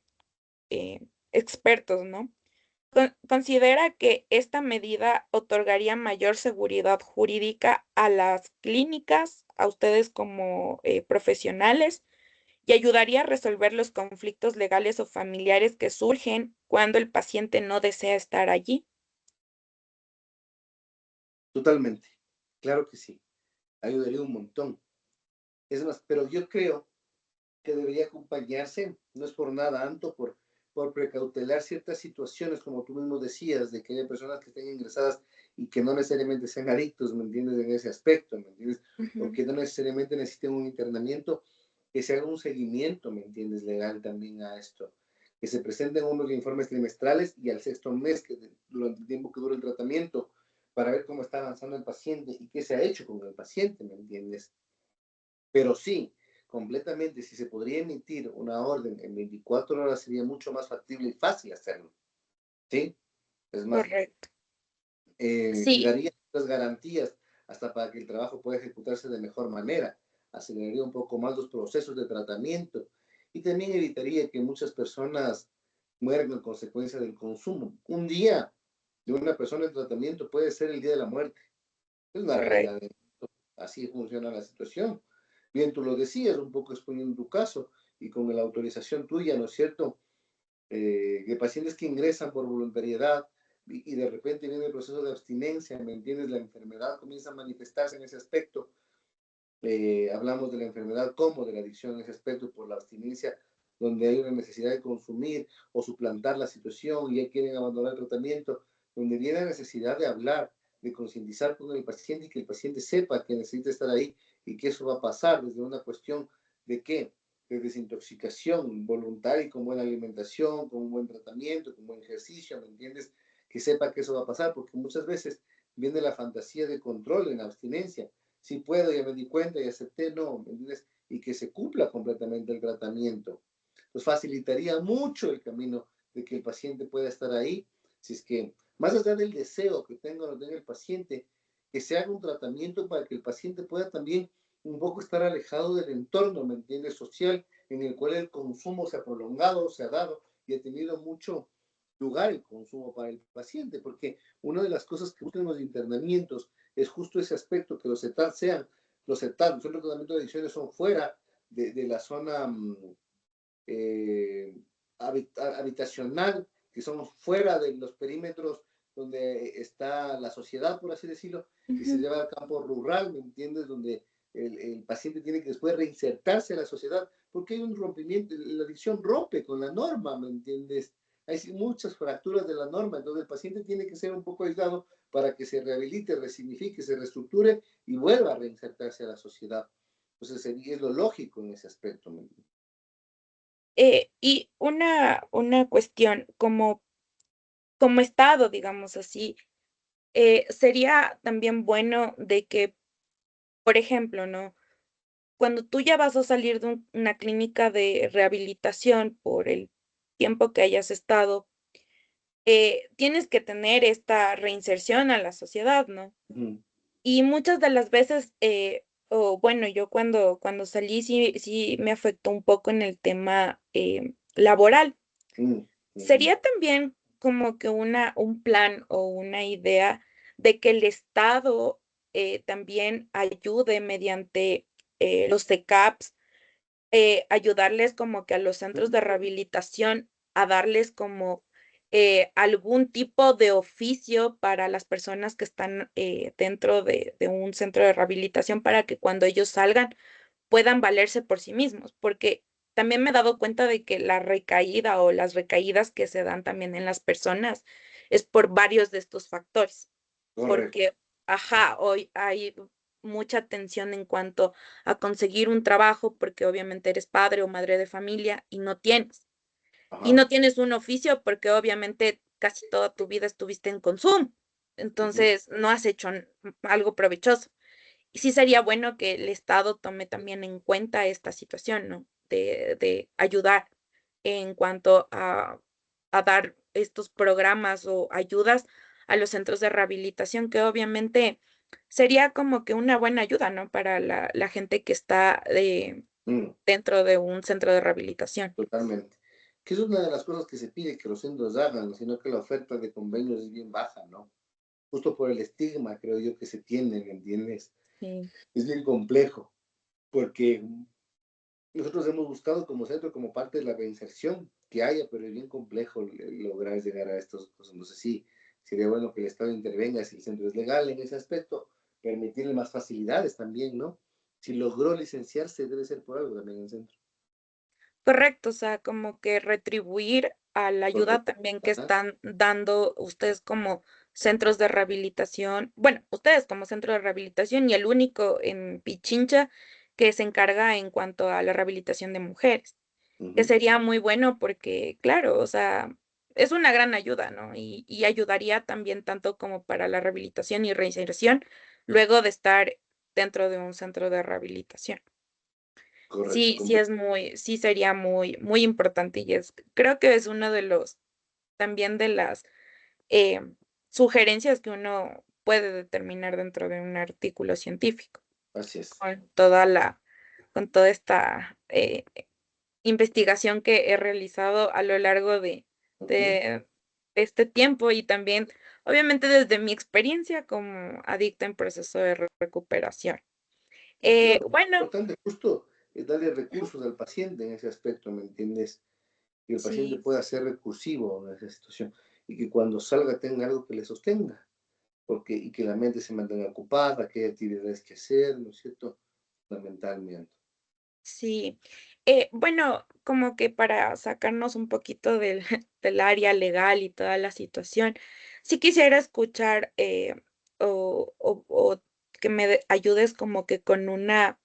A: expertos, ¿no? Considera que esta medida otorgaría mayor seguridad jurídica a las clínicas, a ustedes como, profesionales, y ayudaría a resolver los conflictos legales o familiares que surgen cuando el paciente no desea estar allí.
B: totalmente. Claro que sí. Ayudaría un montón. Es más, pero yo creo que debería acompañarse, no es por nada, Anto, por precautelar ciertas situaciones, como tú mismo decías, de que haya personas que estén ingresadas y que no necesariamente sean adictos, ¿me entiendes? En ese aspecto, ¿me entiendes? O
A: Ujú,
B: que no necesariamente necesiten un internamiento, que se haga un seguimiento, ¿me entiendes? Legal también a esto. Que se presenten unos informes trimestrales y al sexto mes, durante el tiempo que dura el tratamiento, para ver cómo está avanzando el paciente y qué se ha hecho con el paciente, ¿me entiendes? Pero sí, completamente, si se podría emitir una orden en 24 horas sería mucho más factible y fácil hacerlo, ¿sí? Es más,
A: correcto.
B: y
A: Sí,
B: daría las garantías hasta para que el trabajo pueda ejecutarse de mejor manera, aceleraría un poco más los procesos de tratamiento y también evitaría que muchas personas mueran en consecuencia del consumo. Un día de una persona en tratamiento puede ser el día de la muerte, es una realidad.
A: correcto.
B: Así funciona la situación. Bien, tú lo decías, un poco exponiendo tu caso y con la autorización tuya, ¿no es cierto? De pacientes que ingresan por voluntariedad y de repente viene el proceso de abstinencia, ¿me entiendes? La enfermedad comienza a manifestarse en ese aspecto. Hablamos de la enfermedad como de la adicción en ese aspecto por la abstinencia, donde hay una necesidad de consumir o suplantar la situación y ya quieren abandonar el tratamiento, donde viene la necesidad de hablar, de concientizar con el paciente y que el paciente sepa que necesita estar ahí y que eso va a pasar desde una cuestión de qué, de desintoxicación voluntaria y con buena alimentación, con un buen tratamiento, con buen ejercicio, ¿me entiendes? Que sepa que eso va a pasar, porque muchas veces viene la fantasía de control en la abstinencia, si puedo, ya me di cuenta y acepté, no, ¿me entiendes? Y que se cumpla completamente el tratamiento. Pues facilitaría mucho el camino de que el paciente pueda estar ahí, si es que, más allá del deseo que tenga o no tenga el paciente, que se haga un tratamiento para que el paciente pueda también un poco estar alejado del entorno, ¿me entiendes? Social, en el cual el consumo se ha prolongado, se ha dado y ha tenido mucho lugar el consumo para el paciente, porque una de las cosas que buscan los internamientos es justo ese aspecto, que los CETAD sean, los CETAD, los centros de tratamiento de adicciones son fuera de la zona eh, habitacional, que son fuera de los perímetros donde está la sociedad, por así decirlo, y se
A: Ujú,
B: lleva al campo rural, ¿me entiendes? Donde el paciente tiene que después reinsertarse a la sociedad, porque hay un rompimiento, la adicción rompe con la norma, ¿me entiendes? Hay muchas fracturas de la norma, entonces el paciente tiene que ser un poco aislado para que se rehabilite, resignifique, se reestructure y vuelva a reinsertarse a la sociedad. Entonces sería lo lógico en ese aspecto. ¿Me entiendes?
A: Y una cuestión, como Estado, digamos así, sería también bueno de que, por ejemplo, ¿no? Cuando tú ya vas a salir de una clínica de rehabilitación por el tiempo que hayas estado, tienes que tener esta reinserción a la sociedad, ¿no?
B: Ujú,
A: Y muchas de las veces, o bueno, yo cuando salí sí me afectó un poco en el tema laboral.
B: ujú, ujú,
A: Sería también como que un plan o una idea de que el Estado también ayude mediante los CECAPS, ayudarles como que a los centros
B: ujú.
A: de rehabilitación a darles como algún tipo de oficio para las personas que están dentro de un centro de rehabilitación para que cuando ellos salgan puedan valerse por sí mismos, porque también me he dado cuenta de que la recaída o las recaídas que se dan también en las personas es por varios de estos factores,
B: Correcto.
A: porque, ajá, hoy hay mucha tensión en cuanto a conseguir un trabajo, porque obviamente eres padre o madre de familia y no tienes. Y
B: Ajá.
A: no tienes un oficio porque obviamente casi toda tu vida estuviste en consumo.
B: Ujú,
A: Entonces, no has hecho algo provechoso. Y sí sería bueno que el Estado tome también en cuenta esta situación, ¿no? De ayudar en cuanto a dar estos programas o ayudas a los centros de rehabilitación, que obviamente sería como que una buena ayuda, ¿no? Para la gente que está
B: mm,
A: dentro de un centro de rehabilitación.
B: totalmente. Que es una de las cosas que se pide que los centros hagan, sino que la oferta de convenios es bien baja, ¿no? Justo por el estigma, creo yo, que se tiene, ¿me entiendes?
A: Sí,
B: Es bien complejo, porque nosotros hemos buscado como centro, como parte de la reinserción que haya, pero es bien complejo lograr llegar a estas cosas. No sé si sería bueno que el Estado intervenga si el centro es legal en ese aspecto, permitirle más facilidades también, ¿no? Si logró licenciarse, debe ser por algo también el centro.
A: correcto, o sea, como que retribuir a la ayuda
B: Correcto.
A: también que
B: Ajá.
A: están dando ustedes como centros de rehabilitación, bueno, ustedes como centro de rehabilitación y el único en Pichincha que se encarga en cuanto a la rehabilitación de mujeres, que
B: Ujú.
A: sería muy bueno porque, claro, o sea, es una gran ayuda, ¿no? Y ayudaría también tanto como para la rehabilitación y reinserción luego de estar dentro de un centro de rehabilitación.
B: Correcto.
A: Sí, sí sería muy importante y creo que es uno de los, también de las sugerencias que uno puede determinar dentro de un artículo científico,
B: Así es.
A: con toda con toda esta investigación que he realizado a lo largo
B: Ujú.
A: de este tiempo y también, obviamente, desde mi experiencia como adicta en proceso de recuperación.
B: Claro, es
A: Bueno,
B: importante justo darle recursos al paciente en ese aspecto, ¿me entiendes? Que el paciente
A: sí.
B: pueda ser recursivo en esa situación y que cuando salga tenga algo que le sostenga, porque, y que la mente se mantenga ocupada, que hay actividades que hacer, ¿no es cierto? Fundamentalmente.
A: Sí, bueno, como que para sacarnos un poquito del, del área legal y toda la situación, sí quisiera escuchar o que me ayudes como que con una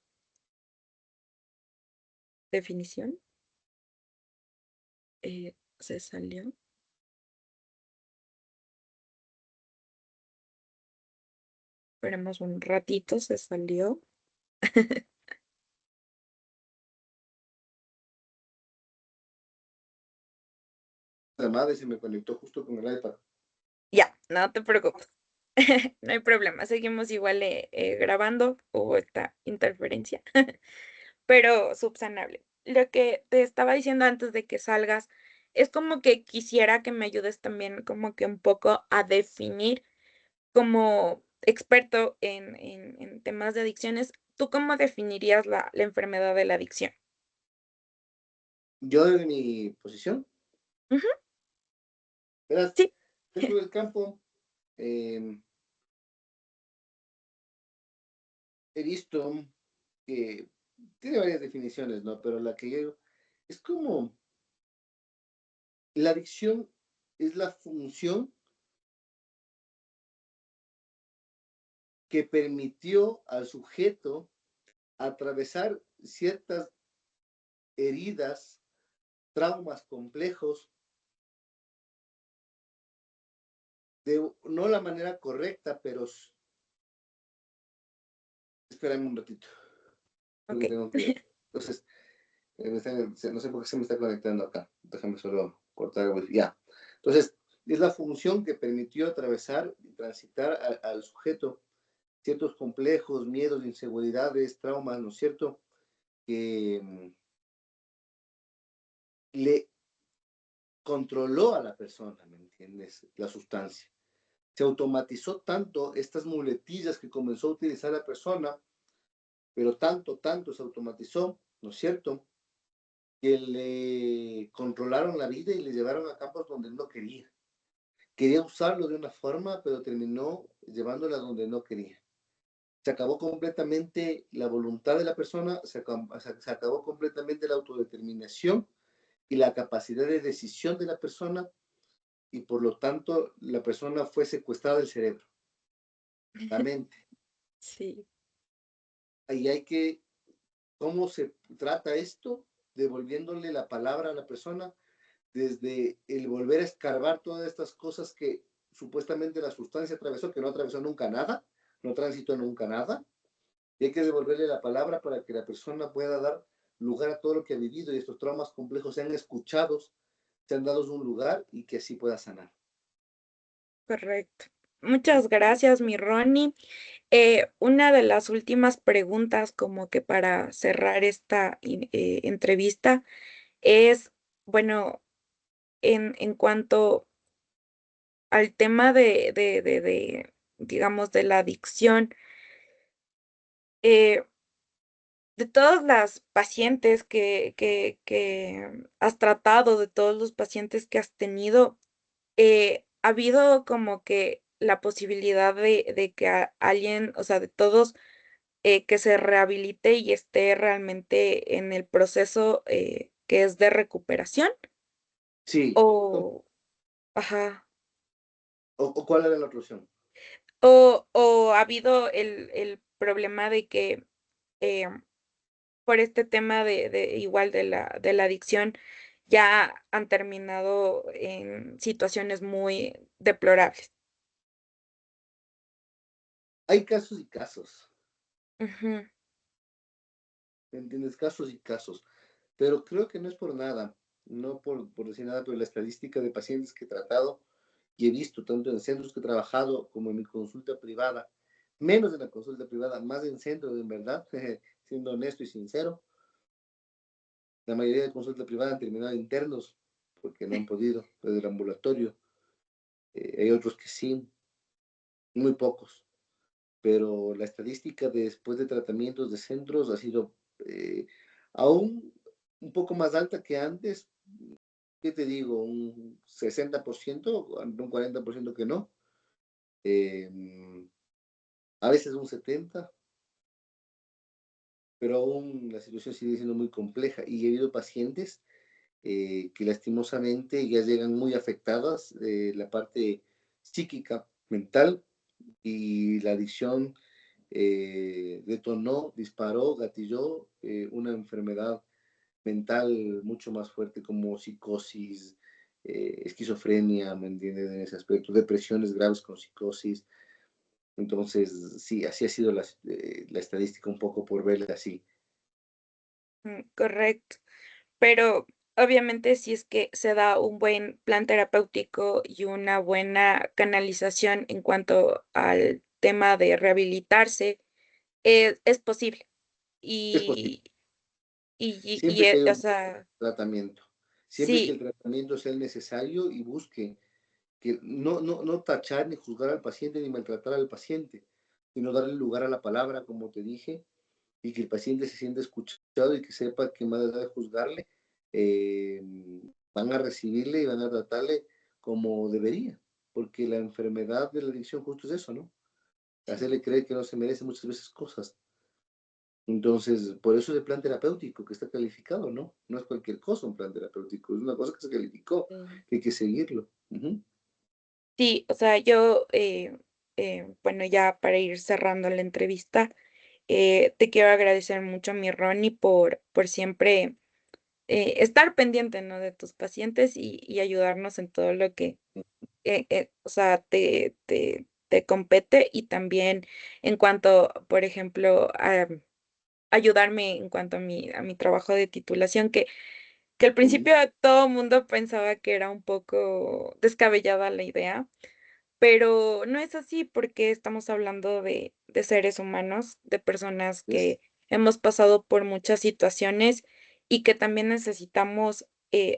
A: definición. ¿Se salió? Esperemos un ratito, se salió.
B: La madre se me conectó justo con el iPad.
A: Ya, no te preocupes. No hay problema, seguimos igual grabando, hubo esta interferencia. Pero subsanable. Lo que te estaba diciendo antes de que salgas, es como que quisiera que me ayudes también como que un poco a definir como experto en temas de adicciones, ¿tú cómo definirías la enfermedad de la adicción?
B: Yo desde mi posición,
A: Ujú,
B: verás,
A: sí,
B: dentro del campo, eh, he visto que tiene varias definiciones, ¿no? Pero la que yo es como la adicción es la función que permitió al sujeto atravesar ciertas heridas, traumas complejos, de no la manera correcta, pero espérame un ratito,
A: Ok.
B: porque tengo que... Entonces, no sé por qué se me está conectando acá. Déjame solo cortar el wifi. Ya. Entonces, es la función que permitió atravesar y transitar al sujeto ciertos complejos, miedos, inseguridades, traumas, ¿no es cierto? Que le controló a la persona, ¿me entiendes? La sustancia. Se automatizó tanto estas muletillas que comenzó a utilizar la persona, pero tanto se automatizó, ¿no es cierto? Que le controlaron la vida y le llevaron a campos donde él no quería. Quería usarlo de una forma, pero terminó llevándola donde no quería. Se acabó completamente la voluntad de la persona, se acabó completamente la autodeterminación y la capacidad de decisión de la persona, y por lo tanto la persona fue secuestrada del cerebro, la mente.
A: Sí,
B: Ahí hay que, ¿cómo se trata esto? Devolviéndole la palabra a la persona, desde el volver a escarbar todas estas cosas que supuestamente la sustancia atravesó, que no atravesó nunca nada, no transitó nunca nada, y hay que devolverle la palabra para que la persona pueda dar lugar a todo lo que ha vivido y estos traumas complejos sean escuchados, sean dados un lugar y que así pueda sanar.
A: correcto. Muchas gracias, mi Ronnie. Una de las últimas preguntas, como que para cerrar esta entrevista, es, bueno, en cuanto al tema digamos, de la adicción, eh, de todas las pacientes que has tratado, de todos los pacientes que has tenido, ¿ha habido como que la posibilidad de que alguien, o sea, de todos, que se rehabilite y esté realmente en el proceso que es de recuperación?
B: Sí,
A: O, ajá,
B: o cuál era la otra opción.
A: o ha habido el problema de que eh, por este tema de igual de la adicción, ya han terminado en situaciones muy deplorables.
B: Hay casos y casos,
A: Ujú,
B: ¿me entiendes? Casos y casos, pero creo que no es por nada, no por decir nada, pero la estadística de pacientes que he tratado y he visto tanto en centros que he trabajado como en mi consulta privada, menos en la consulta privada, más en centro, en verdad, siendo honesto y sincero, la mayoría de consultas privadas han terminado internos porque no han podido desde el ambulatorio. Hay otros que sí, muy pocos, pero la estadística de después de tratamientos de centros ha sido aún un poco más alta que antes. ¿Qué te digo? Un 60%, un 40% que no. Eh, a veces un 70%, pero aún la situación sigue siendo muy compleja y he habido pacientes que lastimosamente ya llegan muy afectadas la parte psíquica, mental, y la adicción detonó, disparó, gatilló una enfermedad mental mucho más fuerte como psicosis, esquizofrenia, ¿me entiendes? En ese aspecto, depresiones graves con psicosis. Entonces, sí, así ha sido la estadística un poco por verla así.
A: correcto. Pero obviamente si es que se da un buen plan terapéutico y una buena canalización en cuanto al tema de rehabilitarse, es posible.
B: Es posible,
A: Y,
B: siempre que haya
A: o
B: un
A: sea,
B: tratamiento, siempre que
A: sí,
B: el tratamiento sea el necesario y busque que no tachar ni juzgar al paciente ni maltratar al paciente, sino darle lugar a la palabra, como te dije, y que el paciente se sienta escuchado y que sepa que más allá de juzgarle, eh, van a recibirle y van a tratarle como debería, porque la enfermedad de la adicción justo es eso, ¿no?
A: sí,
B: Hacerle creer que no se merece muchas veces cosas. Entonces, por eso es el plan terapéutico que está calificado, ¿no? No es cualquier cosa un plan terapéutico, es una cosa que se calificó,
A: Sí.
B: que hay que seguirlo. Ujú.
A: Sí, o sea, yo, bueno, ya para ir cerrando la entrevista, te quiero agradecer mucho, mi Ronnie, por siempre estar pendiente, ¿no? De tus pacientes y ayudarnos en todo lo que, o sea, te compete y también en cuanto, por ejemplo, a ayudarme en cuanto a mi trabajo de titulación, que al
B: Ujú.
A: principio todo el mundo pensaba que era un poco descabellada la idea, pero no es así, porque estamos hablando de seres humanos, de personas
B: Es,
A: que hemos pasado por muchas situaciones y que también necesitamos,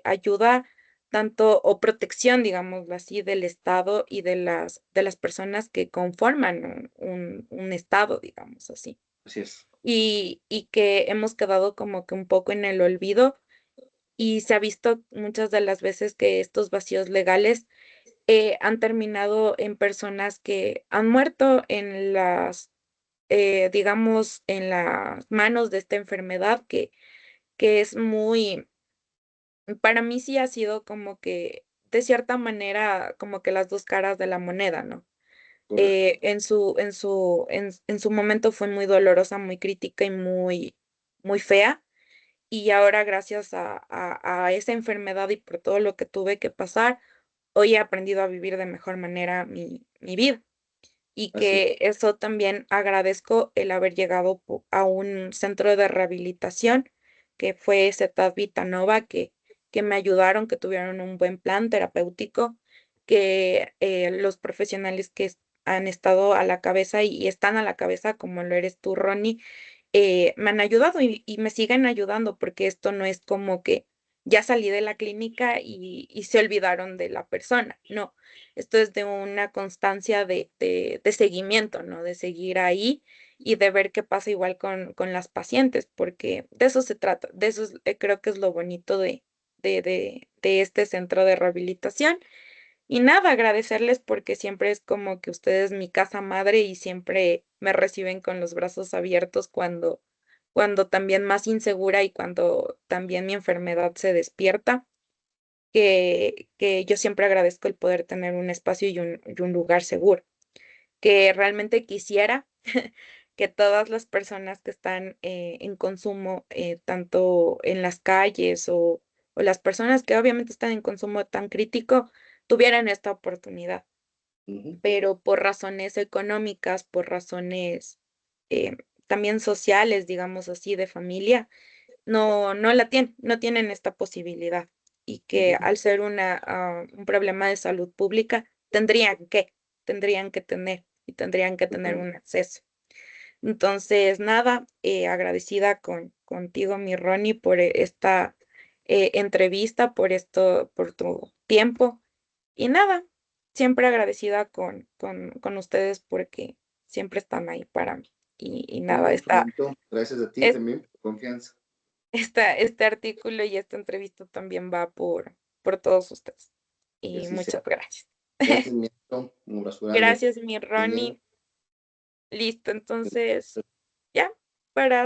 A: ayuda, tanto o protección, digámoslo así, del Estado y de las personas que conforman un Estado, digamos así.
B: así es.
A: Y que hemos quedado como que un poco en el olvido, y se ha visto muchas de las veces que estos vacíos legales han terminado en personas que han muerto en digamos, en las manos de esta enfermedad que es muy, para mí sí ha sido como que, de cierta manera, como que las 2 caras de la moneda, ¿no?
B: Correcto.
A: En su momento fue muy dolorosa, muy crítica y muy fea, y ahora gracias a esa enfermedad y por todo lo que tuve que pasar, hoy he aprendido a vivir de mejor manera mi vida. Y
B: Así es.
A: que eso también agradezco el haber llegado a un centro de rehabilitación que fue Cetab Vitanova, que me ayudaron, que tuvieron un buen plan terapéutico, que los profesionales que han estado a la cabeza y están a la cabeza, como lo eres tú, Ronnie, me han ayudado y me siguen ayudando, porque esto no es como que ya salí de la clínica y se olvidaron de la persona, no, esto es de una constancia de seguimiento, ¿no? De seguir ahí y de ver qué pasa igual con las pacientes, porque de eso se trata, de eso creo que es lo bonito de este centro de rehabilitación. Y nada, agradecerles porque siempre es como que ustedes mi casa madre y siempre me reciben con los brazos abiertos cuando también más insegura y cuando también mi enfermedad se despierta, que yo siempre agradezco el poder tener un espacio y un lugar seguro, que realmente quisiera que todas las personas que están en consumo, tanto en las calles o las personas que obviamente están en consumo tan crítico, tuvieran esta oportunidad,
B: Ujú.
A: pero por razones económicas, por razones eh, también sociales, digamos así, de familia, no la tienen, no tienen esta posibilidad, y que
B: Ujú.
A: al ser un problema de salud pública tendrían que tener y tendrían que tener
B: Totalmente.
A: un acceso. Entonces, nada, agradecida contigo, mi Ronnie, por esta entrevista, por tu tiempo. Y nada, siempre agradecida con ustedes porque siempre están ahí para mí. Y
B: Con
A: nada,
B: mucho gusto. Gracias a ti
A: es,
B: también por tu confianza.
A: este artículo y esta entrevista también va por todos ustedes.
B: Que
A: Y
B: así sea.
A: muchas gracias.
B: Gracias, Milton. Un abrazo grande.
A: Gracias, mi
B: Bien.
A: Ronnie. Listo, entonces, ya, para